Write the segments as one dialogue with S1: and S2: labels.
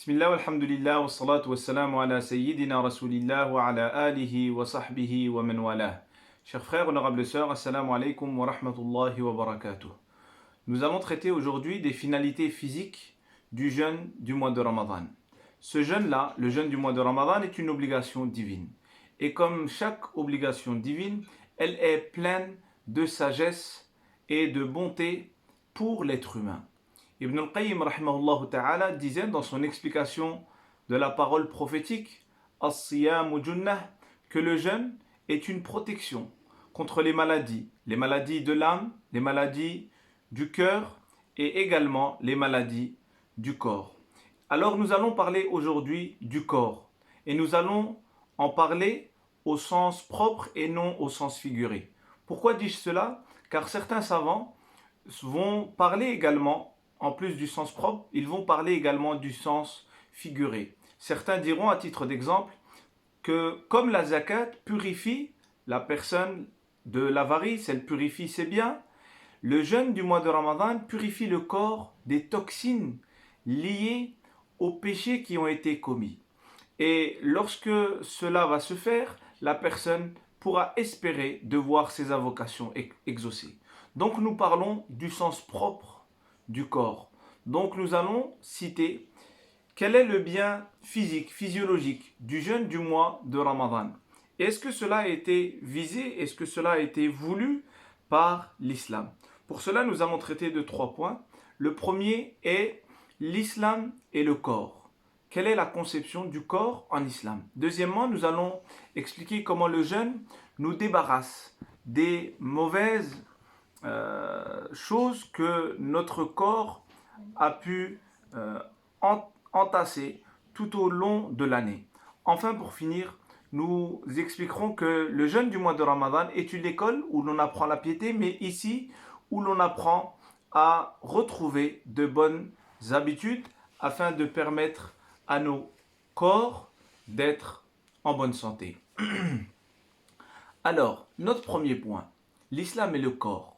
S1: Bismillah, walhamdulillah, wa salatu wa salamu ala sayyidina rasulillah wa ala alihi wa sahbihi wa man walah. Chers frères, honorables sœurs, assalamu alaikum wa rahmatullahi wa barakatuh. Nous allons traiter aujourd'hui des finalités physiques du jeûne du mois de Ramadan. Ce jeûne-là, le jeûne du mois de Ramadan, est une obligation divine. Et comme chaque obligation divine, elle est pleine de sagesse et de bonté pour l'être humain. Ibn al-Qayyim rahimahullah ta'ala disait dans son explication de la parole prophétique As-siyamu junnah, que le jeûne est une protection contre les maladies de l'âme, les maladies du cœur et également les maladies du corps. Alors nous allons parler aujourd'hui du corps et nous allons en parler au sens propre et non au sens figuré. Pourquoi dis-je cela? Car certains savants vont parler également, en plus du sens propre, ils vont parler également du sens figuré. Certains diront, à titre d'exemple, que comme la zakat purifie la personne de l'avarice, elle purifie ses biens, le jeûne du mois de Ramadan purifie le corps des toxines liées aux péchés qui ont été commis. Et lorsque cela va se faire, la personne pourra espérer de voir ses invocations exaucées. Donc nous parlons du sens propre du corps. Donc nous allons citer quel est le bien physique, physiologique du jeûne du mois de Ramadan. Est-ce que cela a été visé? Est-ce que cela a été voulu par l'islam? Pour cela, nous allons traiter de 3 points. Le premier est l'islam et le corps. Quelle est la conception du corps en islam? Deuxièmement, nous allons expliquer comment le jeûne nous débarrasse des mauvaises choses que notre corps a pu entasser tout au long de l'année. Enfin, pour finir, nous expliquerons que le jeûne du mois de Ramadan est une école où l'on apprend la piété, mais ici où l'on apprend à retrouver de bonnes habitudes afin de permettre à nos corps d'être en bonne santé. Alors, notre premier point, l'islam et le corps.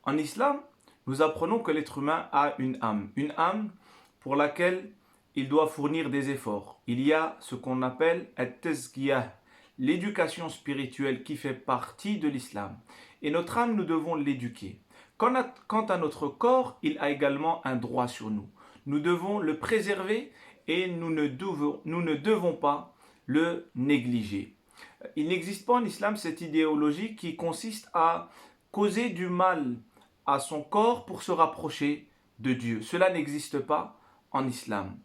S1: En islam, nous apprenons que l'être humain a une âme pour laquelle il doit fournir des efforts. Il y a ce qu'on appelle at-tazkiyah, l'éducation spirituelle qui fait partie de l'islam. Et notre âme, nous devons l'éduquer. Quant à notre corps, il a également un droit sur nous. Nous devons le préserver et nous ne devons pas le négliger. Il n'existe pas en islam cette idéologie qui consiste à causer du mal à son corps pour se rapprocher de Dieu. Cela n'existe pas en islam.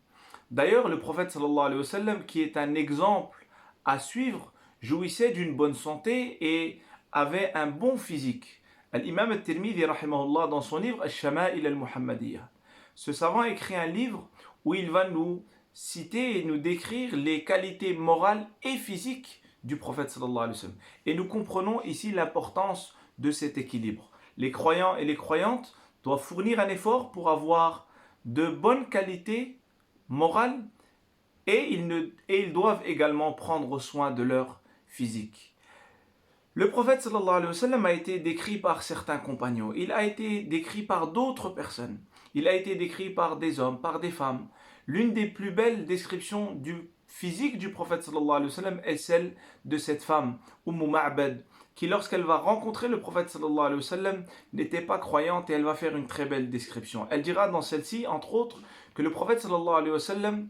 S1: D'ailleurs, le prophète sallallahu alayhi wa sallam, qui est un exemple à suivre, jouissait d'une bonne santé et avait un bon physique. L'imam al-Tirmidhi, rahimahullah, dans son livre Al-Shama'il al-Muhammadiyya, ce savant écrit un livre où il va nous citer et nous décrire les qualités morales et physiques du prophète sallallahu alayhi wa sallam. Et nous comprenons ici l'importance de cet équilibre. Les croyants et les croyantes doivent fournir un effort pour avoir de bonnes qualités morales et ils doivent également prendre soin de leur physique. Le prophète sallallahu alayhi wa sallam a été décrit par certains compagnons, il a été décrit par d'autres personnes, il a été décrit par des hommes, par des femmes. L'une des plus belles descriptions du physique du prophète sallallahu alayhi wa sallam est celle de cette femme, Ma'bad, qui lorsqu'elle va rencontrer le prophète sallallahu alayhi wa sallam n'était pas croyante et elle va faire une très belle description. Elle dira dans celle-ci, entre autres, que le prophète sallallahu alayhi wa sallam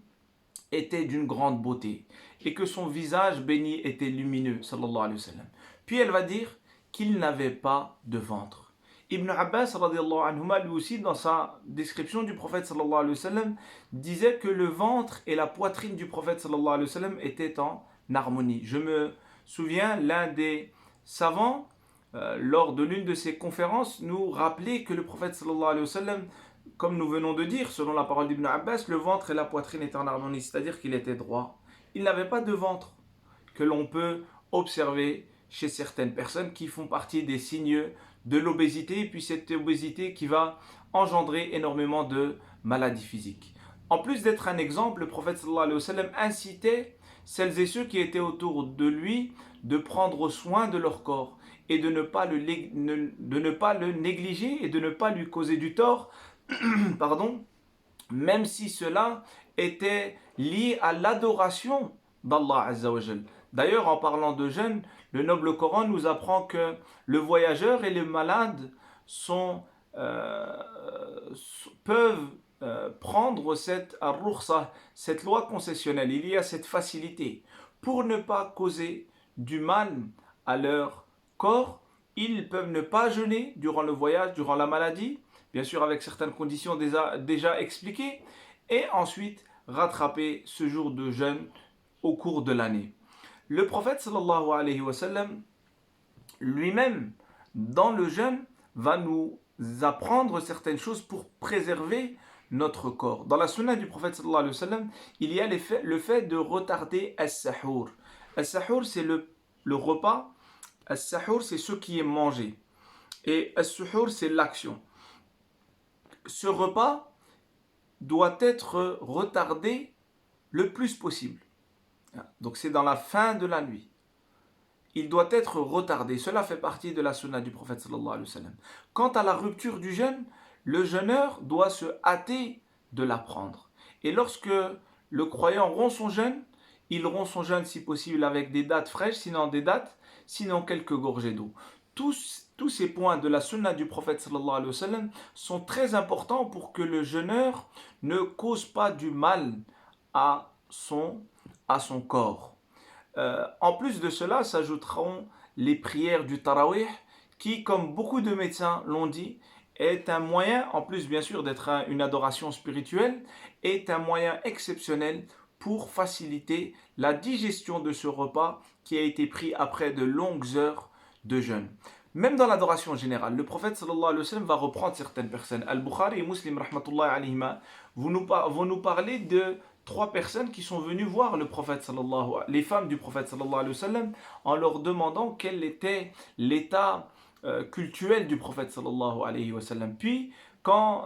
S1: était d'une grande beauté et que son visage béni était lumineux sallallahu alayhi wa sallam. Puis elle va dire qu'il n'avait pas de ventre. Ibn Abbas radiyallahu anhuma, lui aussi dans sa description du prophète sallallahu alayhi wa sallam disait que le ventre et la poitrine du prophète sallallahu alayhi wa sallam étaient en harmonie. Je me souviens, l'un des savants, lors de l'une de ses conférences, nous rappelait que le prophète sallallahu alayhi wa sallam, comme nous venons de dire, selon la parole d'Ibn Abbas, le ventre et la poitrine étaient en harmonie, c'est-à-dire qu'il était droit. Il n'avait pas de ventre, que l'on peut observer chez certaines personnes qui font partie des signes de l'obésité, et puis cette obésité qui va engendrer énormément de maladies physiques. En plus d'être un exemple, le prophète sallallahu alayhi wa sallam incitait celles et ceux qui étaient autour de lui de prendre soin de leur corps et de ne pas le négliger et de ne pas lui causer du tort même si cela était lié à l'adoration d'Allah Azza wa Jal. D'ailleurs, en parlant de jeûne, le noble Coran nous apprend que le voyageur et le malade sont, euh, peuvent prendre cette ar-rukhsa, cette loi concessionnelle. Il y a cette facilité. Pour ne pas causer du mal à leur corps, ils peuvent ne pas jeûner durant le voyage, durant la maladie, bien sûr avec certaines conditions déjà expliquées, et ensuite rattraper ce jour de jeûne au cours de l'année. Le prophète sallallahu alayhi wa sallam lui-même, dans le jeûne, va nous apprendre certaines choses pour préserver notre corps. Dans la sunna du prophète sallallahu alayhi wa sallam, il y a le fait de retarder as-sahur. As-sahur, c'est le repas. As-sahur, c'est ce qui est mangé. Et as-suhur, c'est l'action. Ce repas doit être retardé le plus possible. Donc c'est dans la fin de la nuit. Il doit être retardé. Cela fait partie de la sunna du prophète sallallahu alayhi wa sallam. Quant à la rupture du jeûne, le jeûneur doit se hâter de la prendre. Et lorsque le croyant rompt son jeûne, il rompt son jeûne si possible avec des dattes fraîches, sinon quelques gorgées d'eau. Tous ces points de la sunna du prophète sallallahu alayhi wa sallam sont très importants pour que le jeûneur ne cause pas du mal à son corps. En plus de cela, s'ajouteront les prières du tarawih qui, comme beaucoup de médecins l'ont dit, est un moyen, en plus bien sûr d'être une adoration spirituelle, est un moyen exceptionnel pour faciliter la digestion de ce repas qui a été pris après de longues heures de jeûne. Même dans l'adoration générale, le prophète sallallahu alayhi wa sallam va reprendre certaines personnes. Al-Bukhari et Muslim rahmatullahi alayhima vont nous parler de 3 personnes qui sont venues voir le prophète les femmes du prophète sallallahu alayhi wa sallam en leur demandant quel était l'état cultuel du prophète sallallahu alayhi wa sallam. Puis, quand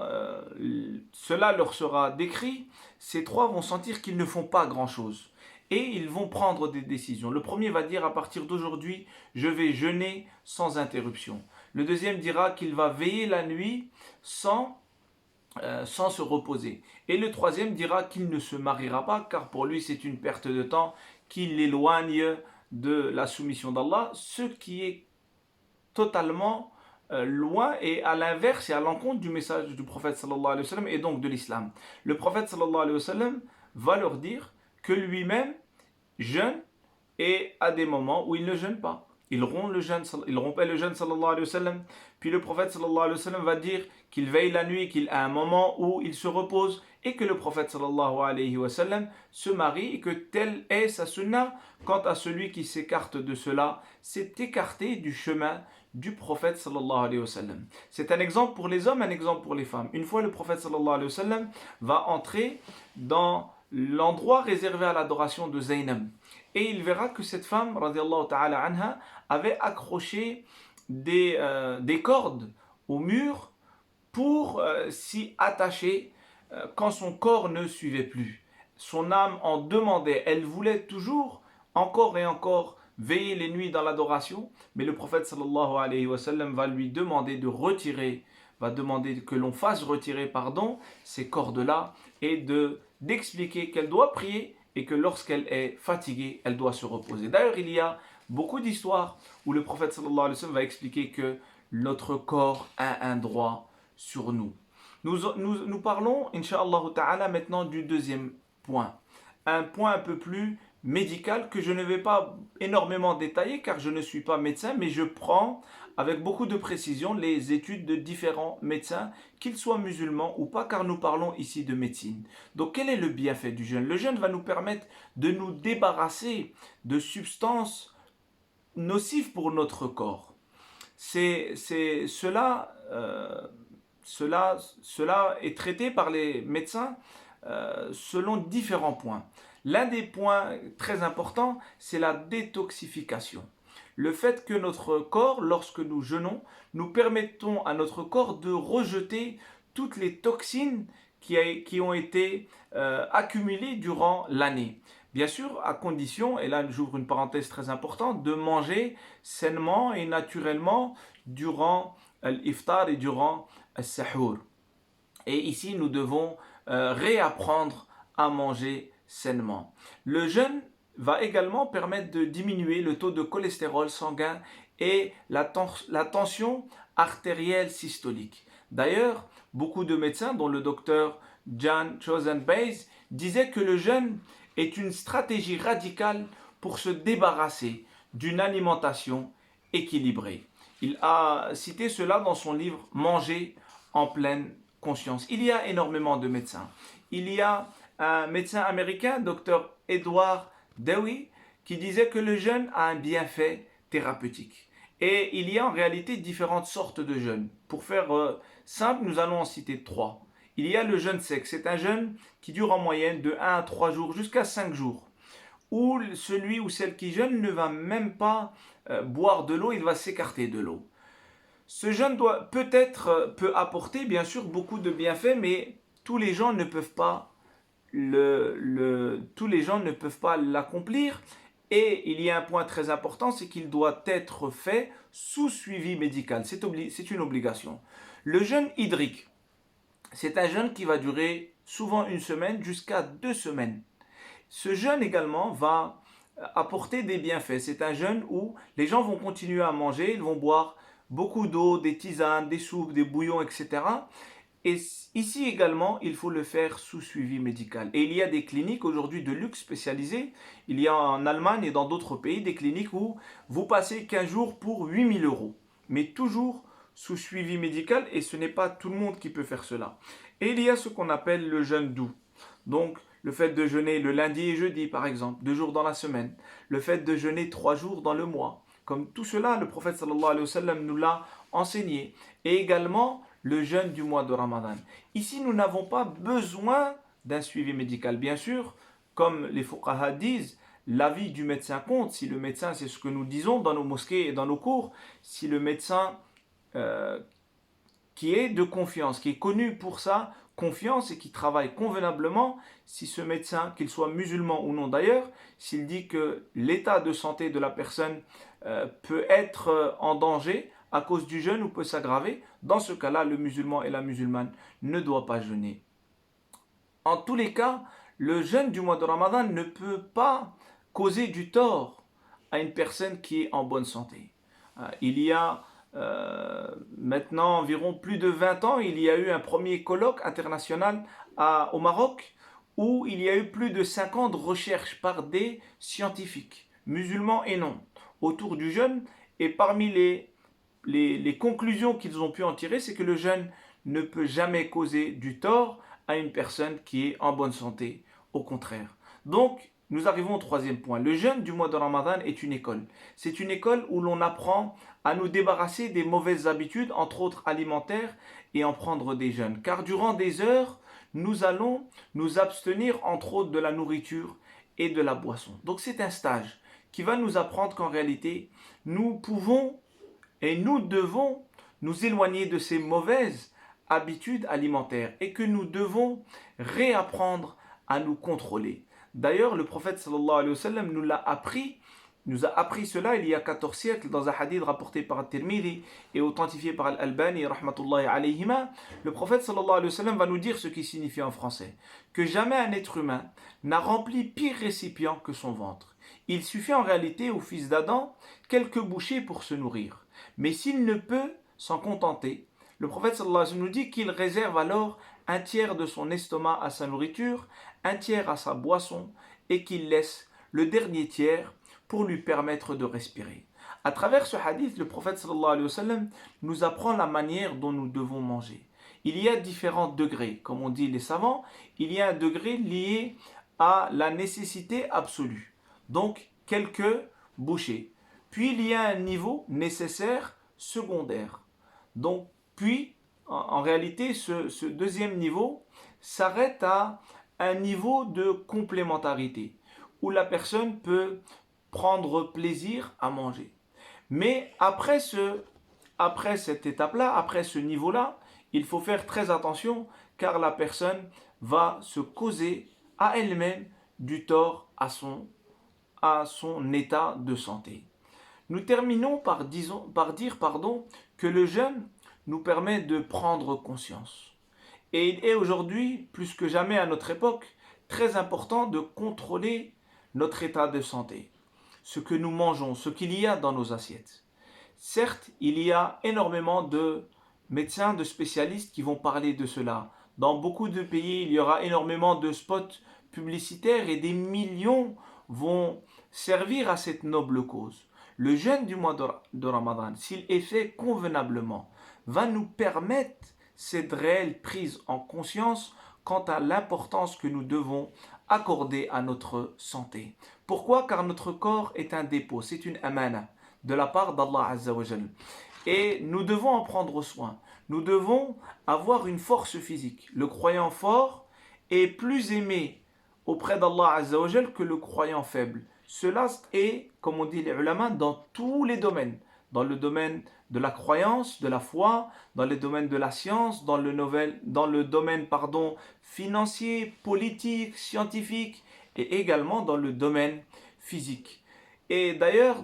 S1: cela leur sera décrit, ces 3 vont sentir qu'ils ne font pas grand-chose. Et ils vont prendre des décisions. Le premier va dire à partir d'aujourd'hui, je vais jeûner sans interruption. Le deuxième dira qu'il va veiller la nuit sans se reposer. Et le troisième dira qu'il ne se mariera pas, car pour lui c'est une perte de temps, qu'il l'éloigne de la soumission d'Allah, ce qui est totalement loin et à l'inverse et à l'encontre du message du prophète sallallahu alayhi wa sallam et donc de l'islam. Le prophète sallallahu alayhi wa sallam va leur dire que lui-même jeûne et à des moments où il ne jeûne pas. Il rompait le jeûne sallallahu alayhi wa sallam. Puis le prophète sallallahu alayhi wa sallam va dire qu'il veille la nuit, qu'il a un moment où il se repose et que le prophète sallallahu alayhi wa sallam se marie et que telle est sa sunna. Quant à celui qui s'écarte de cela, c'est écarté du chemin du prophète sallallahu alayhi wa sallam. C'est un exemple pour les hommes, un exemple pour les femmes. Une fois le prophète sallallahu alayhi wa sallam va entrer dans l'endroit réservé à l'adoration de Zaynab. Et il verra que cette femme, radiallahu ta'ala anha, avait accroché des cordes au mur pour s'y attacher quand son corps ne suivait plus. Son âme en demandait, elle voulait toujours, encore et encore, veiller les nuits dans l'adoration, mais le prophète sallallahu alayhi wa sallam va lui demander de retirer, va demander que l'on fasse retirer, ces cordes-là et d'expliquer qu'elle doit prier et que lorsqu'elle est fatiguée, elle doit se reposer. D'ailleurs, il y a beaucoup d'histoires où le prophète sallallahu alayhi wa sallam va expliquer que notre corps a un droit sur nous. Nous parlons, incha'Allah ta'ala, maintenant du deuxième point. Un point un peu plus médical que je ne vais pas énormément détailler car je ne suis pas médecin, mais je prends avec beaucoup de précision les études de différents médecins, qu'ils soient musulmans ou pas, car nous parlons ici de médecine. Donc quel est le bienfait du jeûne? Le jeûne va nous permettre de nous débarrasser de substances nocives pour notre corps. Cela est traité par les médecins selon différents points. L'un des points très importants, c'est la détoxification. Le fait que notre corps, lorsque nous jeûnons, nous permettons à notre corps de rejeter toutes les toxines qui ont été accumulées durant l'année. Bien sûr, à condition, et là j'ouvre une parenthèse très importante, de manger sainement et naturellement durant l'iftar et durant le sahur. Et ici, nous devons réapprendre à manger sainement. Le jeûne va également permettre de diminuer le taux de cholestérol sanguin et la tension artérielle systolique. D'ailleurs, beaucoup de médecins, dont le docteur Jan Chosen-Bays, disaient que le jeûne est une stratégie radicale pour se débarrasser d'une alimentation équilibrée. Il a cité cela dans son livre Manger en pleine conscience. Il y a énormément de médecins. Il y a un médecin américain, Dr. Edward Dewey, qui disait que le jeûne a un bienfait thérapeutique. Et il y a en réalité différentes sortes de jeûnes. Pour faire simple, nous allons en citer 3. Il y a le jeûne sec. C'est un jeûne qui dure en moyenne de 1 à 3 jours jusqu'à 5 jours. Où celui ou celle qui jeûne ne va même pas boire de l'eau, il va s'écarter de l'eau. Ce jeûne peut apporter bien sûr beaucoup de bienfaits, mais tous les gens ne peuvent pas l'accomplir. Et il y a un point très important, c'est qu'il doit être fait sous suivi médical. C'est une obligation. Le jeûne hydrique, c'est un jeûne qui va durer souvent 1 semaine jusqu'à 2 semaines. Ce jeûne également va apporter des bienfaits. C'est un jeûne où les gens vont continuer à manger, ils vont boire beaucoup d'eau, des tisanes, des soupes, des bouillons, etc. Et ici également, il faut le faire sous suivi médical. Et il y a des cliniques aujourd'hui de luxe spécialisées. Il y a en Allemagne et dans d'autres pays des cliniques où vous passez 15 jours pour 8 000 €. Mais toujours sous suivi médical, et ce n'est pas tout le monde qui peut faire cela. Et il y a ce qu'on appelle le jeûne doux. Donc, le fait de jeûner le lundi et jeudi, par exemple, 2 jours dans la semaine. Le fait de jeûner 3 jours dans le mois. Comme tout cela, le prophète sallallahu alayhi wa sallam nous l'a enseigné. Et également, le jeûne du mois de Ramadan. Ici, nous n'avons pas besoin d'un suivi médical. Bien sûr, comme les fuqaha disent, l'avis du médecin compte. Si le médecin, c'est ce que nous disons dans nos mosquées et dans nos cours, si le médecin qui est de confiance, qui est connu pour sa confiance et qui travaille convenablement, si ce médecin, qu'il soit musulman ou non d'ailleurs, s'il dit que l'état de santé de la personne peut être en danger à cause du jeûne ou peut s'aggraver, dans ce cas-là, le musulman et la musulmane ne doivent pas jeûner. En tous les cas, le jeûne du mois de Ramadan ne peut pas causer du tort à une personne qui est en bonne santé. Il y a maintenant environ plus de 20 ans, il y a eu un premier colloque international au Maroc où il y a eu plus de 50 recherches par des scientifiques, musulmans et non, autour du jeûne. Et parmi les conclusions qu'ils ont pu en tirer, c'est que le jeûne ne peut jamais causer du tort à une personne qui est en bonne santé. Au contraire. Donc, nous arrivons au 3e point. Le jeûne du mois de Ramadan est une école. C'est une école où l'on apprend à nous débarrasser des mauvaises habitudes, entre autres alimentaires, et en prendre des jeûnes. Car durant des heures, nous allons nous abstenir, entre autres, de la nourriture et de la boisson. Donc, c'est un stage qui va nous apprendre qu'en réalité, nous pouvons et nous devons nous éloigner de ces mauvaises habitudes alimentaires et que nous devons réapprendre à nous contrôler. D'ailleurs, le prophète sallallahu alayhi wa sallam nous a appris cela il y a 14 siècles dans un hadith rapporté par At-Tirmidhi et authentifié par Al-Albani rahmatullahi alayhima. Le prophète sallallahu alayhi wa sallam va nous dire ce qui signifie en français que jamais un être humain n'a rempli pire récipient que son ventre. Il suffit en réalité au fils d'Adam quelques bouchées pour se nourrir. Mais s'il ne peut s'en contenter, le prophète sallallahu alayhi wa sallam nous dit qu'il réserve alors un tiers de son estomac à sa nourriture, un tiers à sa boisson, et qu'il laisse le dernier tiers pour lui permettre de respirer. À travers ce hadith, le prophète sallallahu alayhi wa sallam nous apprend la manière dont nous devons manger. Il y a différents degrés, comme on dit les savants. Il y a un degré lié à la nécessité absolue, donc quelques bouchées. Puis il y a un niveau nécessaire secondaire. Donc, puis, en réalité, ce deuxième niveau s'arrête à un niveau de complémentarité, où la personne peut prendre plaisir à manger. Mais après cette étape-là, après ce niveau-là, il faut faire très attention, car la personne va se causer à elle-même du tort à son état de santé. Nous terminons par dire que le jeûne nous permet de prendre conscience. Et il est aujourd'hui, plus que jamais à notre époque, très important de contrôler notre état de santé, ce que nous mangeons, ce qu'il y a dans nos assiettes. Certes, il y a énormément de médecins, de spécialistes qui vont parler de cela. Dans beaucoup de pays, il y aura énormément de spots publicitaires et des millions vont servir à cette noble cause. Le jeûne du mois de Ramadan, s'il est fait convenablement, va nous permettre cette réelle prise en conscience quant à l'importance que nous devons accorder à notre santé. Pourquoi? Car notre corps est un dépôt, c'est une amana de la part d'Allah Azza wa Jal. Et nous devons en prendre soin. Nous devons avoir une force physique. Le croyant fort est plus aimé auprès d'Allah Azza wa Jal que le croyant faible. Cela est, comme on dit les ulama, dans tous les domaines. Dans le domaine de la croyance, de la foi, dans le domaine de la science, dans le domaine financier, politique, scientifique et également dans le domaine physique. Et d'ailleurs,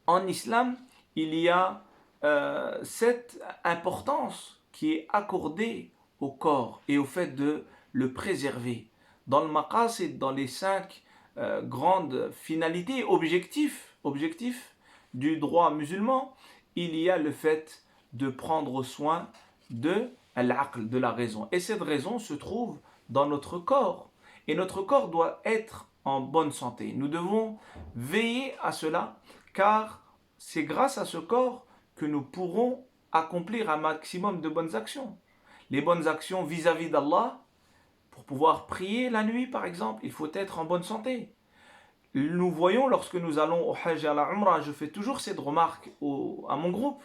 S1: en islam, il y a cette importance qui est accordée au corps et au fait de le préserver. Dans le maqasid, dans les 5 grandes finalités, objectifs du droit musulman, il y a le fait de prendre soin de l'aql, de la raison. Et cette raison se trouve dans notre corps. Et notre corps doit être en bonne santé. Nous devons veiller à cela, car c'est grâce à ce corps que nous pourrons accomplir un maximum de bonnes actions. Les bonnes actions vis-à-vis d'Allah, pour pouvoir prier la nuit par exemple, il faut être en bonne santé. Nous voyons lorsque nous allons au Hajj et à la Umrah, je fais toujours cette remarque à mon groupe,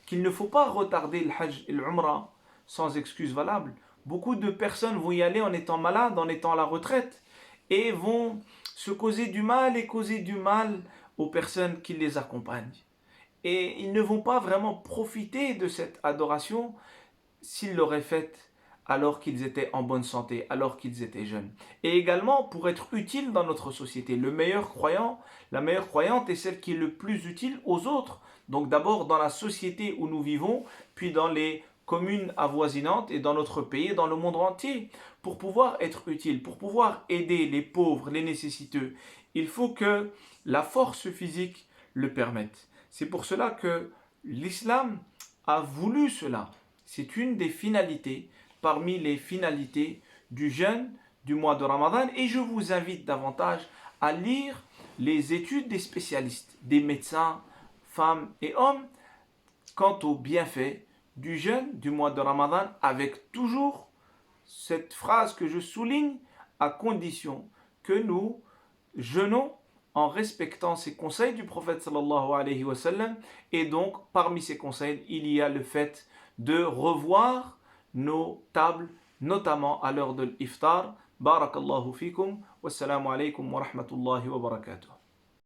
S1: qu'il ne faut pas retarder le Hajj et l'Umrah sans excuse valable. Beaucoup de personnes vont y aller en étant malades, en étant à la retraite, et vont se causer du mal et causer du mal aux personnes qui les accompagnent. Et ils ne vont pas vraiment profiter de cette adoration s'ils l'auraient faite alors qu'ils étaient en bonne santé, alors qu'ils étaient jeunes. Et également pour être utiles dans notre société. Le meilleur croyant, la meilleure croyante est celle qui est le plus utile aux autres. Donc d'abord dans la société où nous vivons, puis dans les communes avoisinantes et dans notre pays, dans le monde entier. Pour pouvoir être utile, pour pouvoir aider les pauvres, les nécessiteux, il faut que la force physique le permette. C'est pour cela que l'islam a voulu cela. C'est une des finalités, parmi les finalités du jeûne du mois de Ramadan. Et je vous invite davantage à lire les études des spécialistes, des médecins, femmes et hommes, quant aux bienfaits du jeûne du mois de Ramadan, avec toujours cette phrase que je souligne, à condition que nous jeûnons en respectant ces conseils du prophète sallallahu alayhi wa sallam. Et donc parmi ces conseils il y a le fait de revoir nos tables, notamment à l'heure de l'iftar. Barakallahu fikum, wassalamu alaykum wa rahmatullahi wa barakatuh.